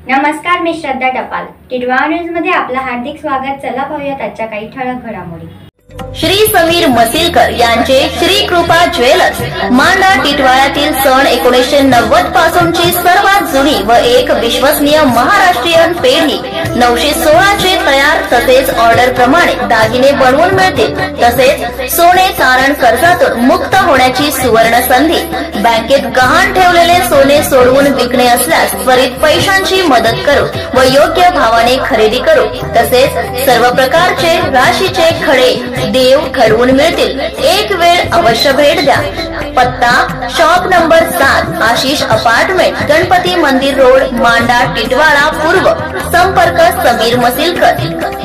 नमस्कार, मी श्रद्धा टपाल. टिटवाळा न्यूज मध्ये आपलं हार्दिक स्वागत. चला पाहूयात आजच्या काही ठळक घडामोडी. श्री समीर मसिलकर यांचे श्री कृपा ज्वेलर्स मांडा टिटवाळ्यातील सन 1990 पासूनची सर्वात जुनी व एक विश्वसनीय महाराष्ट्रीयन पेढी 916 चे तयार तसेच ऑर्डर प्रमाणे दागिने बनवून मिळतील. तसेच सोने तारण कर्जातून मुक्त होण्याची सुवर्ण संधी. बँकेत गहाण ठेवलेले सोने सोडवून विकणे असल्यास त्वरित पैशांची मदत करू व योग्य भावाने खरेदी करू. तसेच सर्व प्रकारचे राशीचे खडे देव घडवून मिळतील. एक वेळ अवश्य भेट द्या. पत्ता shop number 7 Ashish apartment, Ganpati मंदिर रोड, मांडा टिटवाळा पूर्व. संपर्क समीर मसिलकर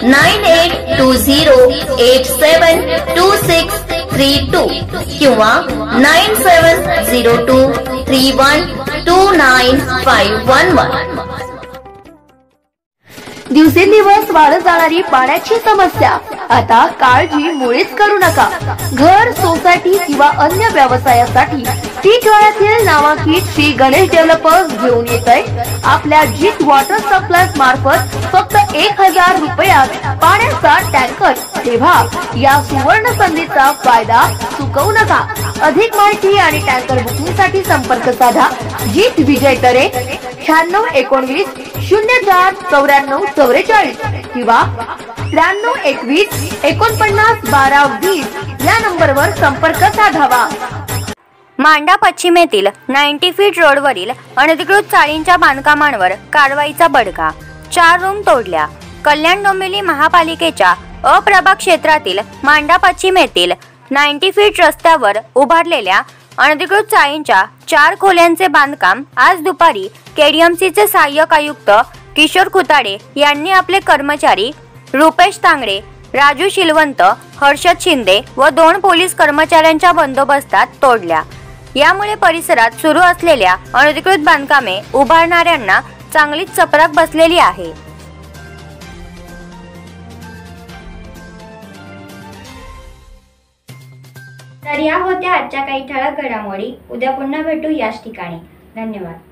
9820872632 किंवा 9702312951. दिवसेंदिवस वाढत जाणारी पाण्याची समस्या आता काळजी मुळीच करू नका. घर, सोसायटी किंवा अन्य व्यवसायासाठी टिटवाळ्यातील नामांकित श्री गणेश डेव्हलपर्स घेऊन येतंय आपल्या जीत वॉटर सप्लाय मार्फत फक्त 1000 रुपयात पाण्याचा टँकर. तेव्हा या सुवर्ण संधीचा फायदा चुकवू नका. अधिक माहिती आणि टँकर बुकिंग साठी संपर्क साधा. जीत विजय तरे 9619049444 किंवा 9321491220 या नंबरवर संपर्क साधावा. मांडा पश्चिमेतील 90 फीट रोडवरील अनधिकृत चाळींच्या बांधकामांवर कारवाईचा बडगा. 4 रूम तोडल्या. कल्याण डोंबिवली महापालिकेच्या अप्रभाग क्षेत्रातील मांडा पश्चिमेतील 90 फीट रस्त्यावर उभारलेल्या अनधिकृत चाळींच्या 4 खोल्यांचे बांधकाम आज दुपारी केडीएमसीचे सहाय्यक आयुक्त किशोर खुताडे यांनी आपले कर्मचारी रुपेश तांगडे, राजू शिलवंत, हर्षद शिंदे व 2 पोलीस कर्मचाऱ्यांच्या बंदोबस्तात तोडल्या. यामुळे परिसरात सुरू असलेल्या अनधिकृत बांधकामे उभारणाऱ्यांना चांगलीच चपराक बसलेली आहे. तर या होत्या आजच्या काही ठळक घडामोडी. उद्या पुन्हा भेटू याच ठिकाणी. धन्यवाद.